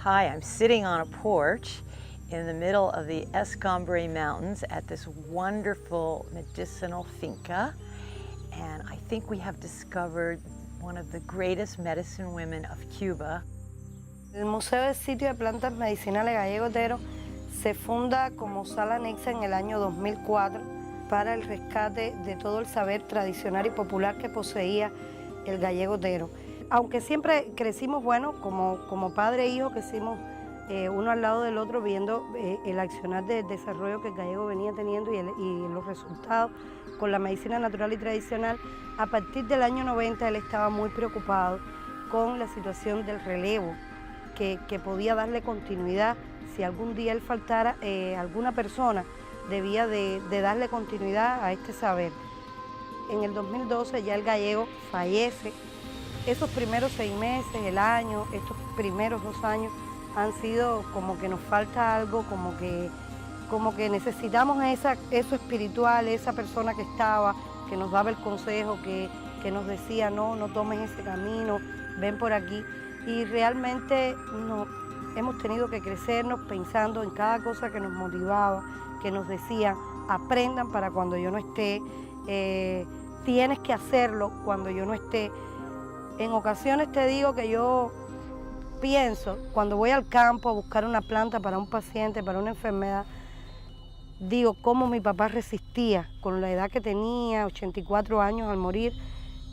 Hi, I'm sitting on a porch in the middle of the Escambray Mountains at this wonderful medicinal finca, and I think we have discovered one of the greatest medicine women of Cuba. El Museo del Sitio de Plantas Medicinales Gallego Otero se funda como sala anexa en el año 2004 para el rescate de todo el saber tradicional y popular que poseía el gallego Otero. Aunque siempre crecimos, bueno, como padre e hijo, crecimos uno al lado del otro viendo el accionar de desarrollo que el gallego venía teniendo y los resultados con la medicina natural y tradicional. A partir del año 90 él estaba muy preocupado con la situación del relevo, que podía darle continuidad. Si algún día él faltara, alguna persona debía de darle continuidad a este saber. En el 2012 ya el gallego fallece. Esos primeros 6 meses, el año, estos primeros 2 años han sido como que nos falta algo, como que necesitamos eso espiritual, esa persona que estaba, que nos daba el consejo, que nos decía no tomes ese camino, ven por aquí. Y realmente hemos tenido que crecernos pensando en cada cosa que nos motivaba, que nos decían aprendan para cuando yo no esté, tienes que hacerlo cuando yo no esté. En ocasiones te digo que yo pienso, cuando voy al campo a buscar una planta para un paciente, para una enfermedad, digo cómo mi papá resistía con la edad que tenía, 84 años al morir,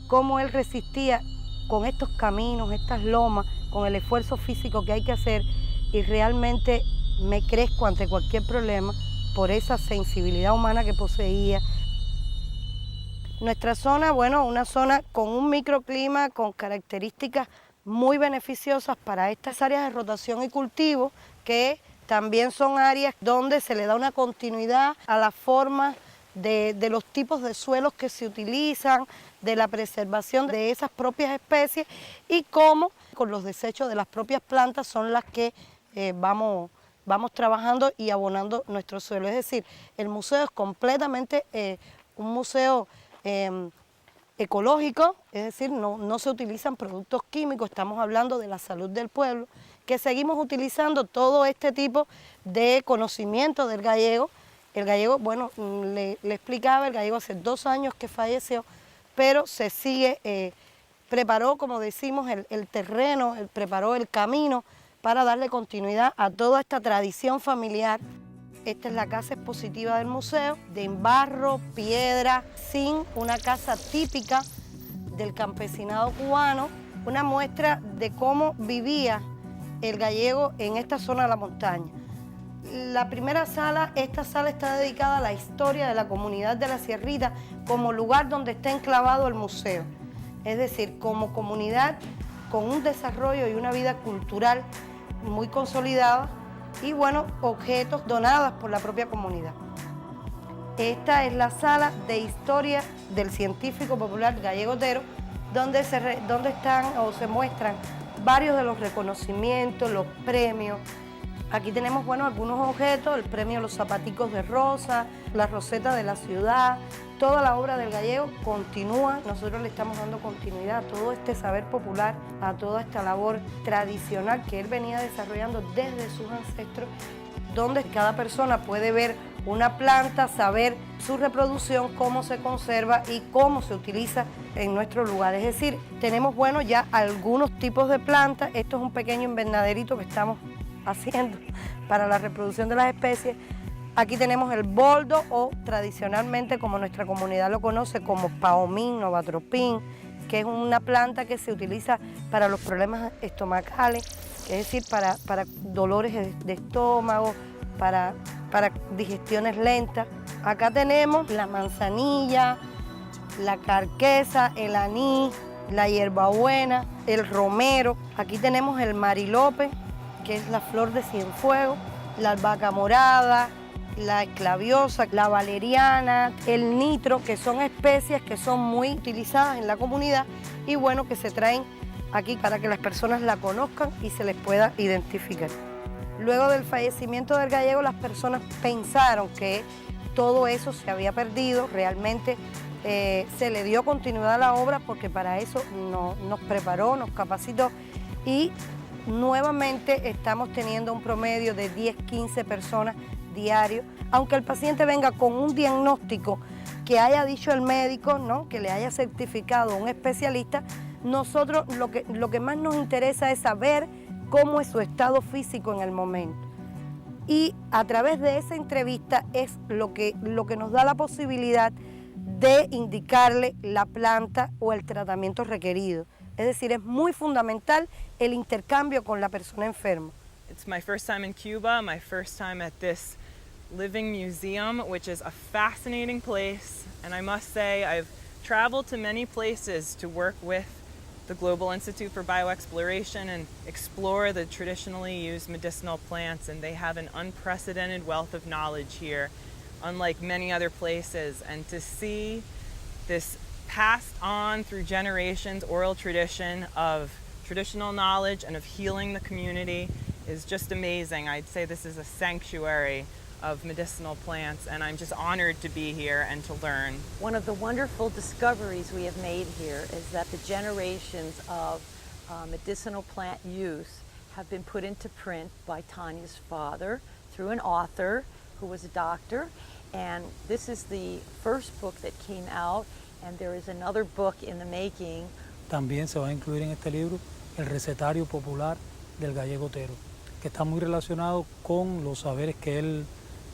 cómo él resistía con estos caminos, estas lomas, con el esfuerzo físico que hay que hacer, y realmente me crezco ante cualquier problema por esa sensibilidad humana que poseía. Nuestra zona, bueno, una zona con un microclima, con características muy beneficiosas para estas áreas de rotación y cultivo, que también son áreas donde se le da una continuidad a la forma de los tipos de suelos que se utilizan, de la preservación de esas propias especies y cómo con los desechos de las propias plantas son las que vamos trabajando y abonando nuestro suelo. Es decir, el museo es completamente un museo ecológico, es decir, no se utilizan productos químicos, estamos hablando de la salud del pueblo, que seguimos utilizando todo este tipo de conocimiento del gallego. El gallego, bueno, le explicaba, el gallego hace 2 años que falleció, pero se sigue, preparó, como decimos, el terreno, preparó el camino para darle continuidad a toda esta tradición familiar. Esta es la casa expositiva del museo, de barro, piedra, zinc, una casa típica del campesinado cubano, una muestra de cómo vivía el gallego en esta zona de la montaña. La primera sala, esta sala está dedicada a la historia de la comunidad de la Sierrita como lugar donde está enclavado el museo. Es decir, como comunidad con un desarrollo y una vida cultural muy consolidada y, bueno, objetos donados por la propia comunidad. Esta es la sala de historia del científico popular gallego Otero, donde están o se muestran varios de los reconocimientos, los premios. Aquí tenemos, bueno, algunos objetos, el premio Los Zapaticos de Rosa, la Roseta de la Ciudad. Toda la obra del gallego continúa, nosotros le estamos dando continuidad a todo este saber popular, a toda esta labor tradicional que él venía desarrollando desde sus ancestros, donde cada persona puede ver una planta, saber su reproducción, cómo se conserva y cómo se utiliza en nuestro lugar. Es decir, tenemos, bueno, ya algunos tipos de plantas. Esto es un pequeño invernaderito que estamos haciendo para la reproducción de las especies. Aquí tenemos el boldo, o tradicionalmente, como nuestra comunidad lo conoce, como paomín, novatropín, que es una planta que se utiliza para los problemas estomacales, es decir, para dolores de estómago, para digestiones lentas. Acá tenemos la manzanilla, la carquesa, el anís, la hierbabuena, el romero. Aquí tenemos el marilope, que es la flor de cienfuegos, la albahaca morada, la esclaviosa, la valeriana, el nitro, que son especies que son muy utilizadas en la comunidad y, bueno, que se traen aquí para que las personas la conozcan y se les pueda identificar. Luego del fallecimiento del gallego, las personas pensaron que todo eso se había perdido. Realmente se le dio continuidad a la obra porque para eso nos preparó, nos capacitó y nuevamente estamos teniendo un promedio de 10, 15 personas diarios, aunque el paciente venga con un diagnóstico que haya dicho el médico, ¿no?, que le haya certificado un especialista. Nosotros lo que más nos interesa es saber cómo es su estado físico en el momento. Y a través de esa entrevista es lo que nos da la posibilidad de indicarle la planta o el tratamiento requerido. Es decir, es muy fundamental el intercambio con la persona enferma. It's my first time in Cuba, my first time at this living museum, which is a fascinating place. And I must say, I've traveled to many places to work with the Global Institute for Bioexploration and explore the traditionally used medicinal plants, and they have an unprecedented wealth of knowledge here, unlike many other places. And to see this passed on through generations, oral tradition of traditional knowledge and of healing the community is just amazing. I'd say this is a sanctuary of medicinal plants, and I'm just honored to be here and to learn. One of the wonderful discoveries we have made here is that the generations of medicinal plant use have been put into print by Tanya's father through an author who was a doctor, and this is the first book that came out, and there is another book in the making. También se va a incluir en este libro el recetario popular del gallego Otero, que está muy relacionado con los saberes que él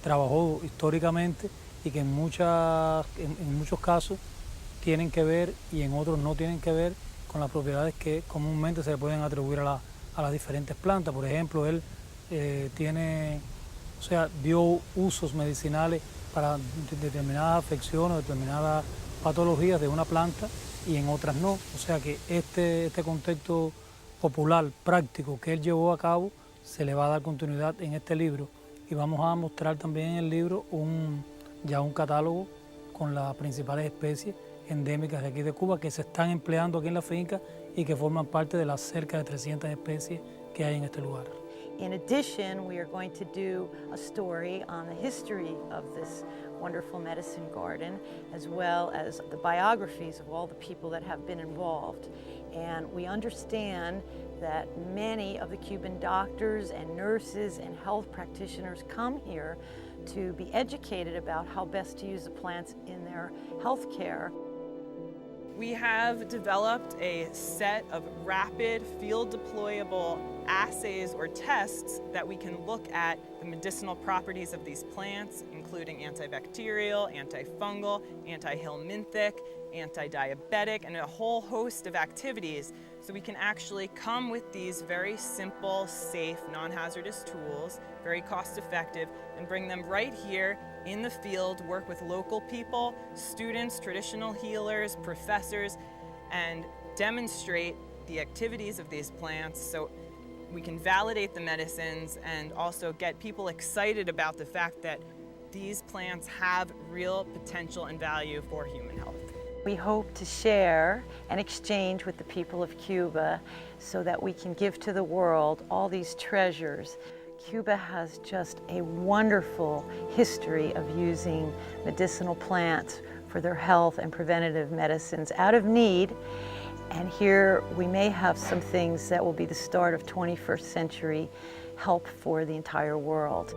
trabajó históricamente y que en muchos casos tienen que ver y en otros no tienen que ver con las propiedades que comúnmente se le pueden atribuir a las diferentes plantas. Por ejemplo, él dio usos medicinales para determinadas afecciones, determinadas patologías de una planta y en otras no. O sea que este contexto popular, práctico que él llevó a cabo, se le va a dar continuidad en este libro. Y vamos a mostrar también en el libro un catálogo con las principales especies endémicas de aquí de Cuba que se están empleando aquí en la finca y que forman parte de las cerca de 300 especies que hay en este lugar. In addition, we are going to do a story on the history of this wonderful medicine garden, as well as the biographies of all the people that have been involved. And we understand that many of the Cuban doctors and nurses and health practitioners come here to be educated about how best to use the plants in their health care. We have developed a set of rapid field deployable assays or tests that we can look at the medicinal properties of these plants, including antibacterial, antifungal, antihelminthic, anti-diabetic, and a whole host of activities. So we can actually come with these very simple, safe, non-hazardous tools, very cost-effective, and bring them right here in the field, work with local people, students, traditional healers, professors, and demonstrate the activities of these plants so we can validate the medicines and also get people excited about the fact that these plants have real potential and value for human health. We hope to share and exchange with the people of Cuba so that we can give to the world all these treasures. Cuba has just a wonderful history of using medicinal plants for their health and preventative medicines out of need. And here we may have some things that will be the start of 21st century help for the entire world.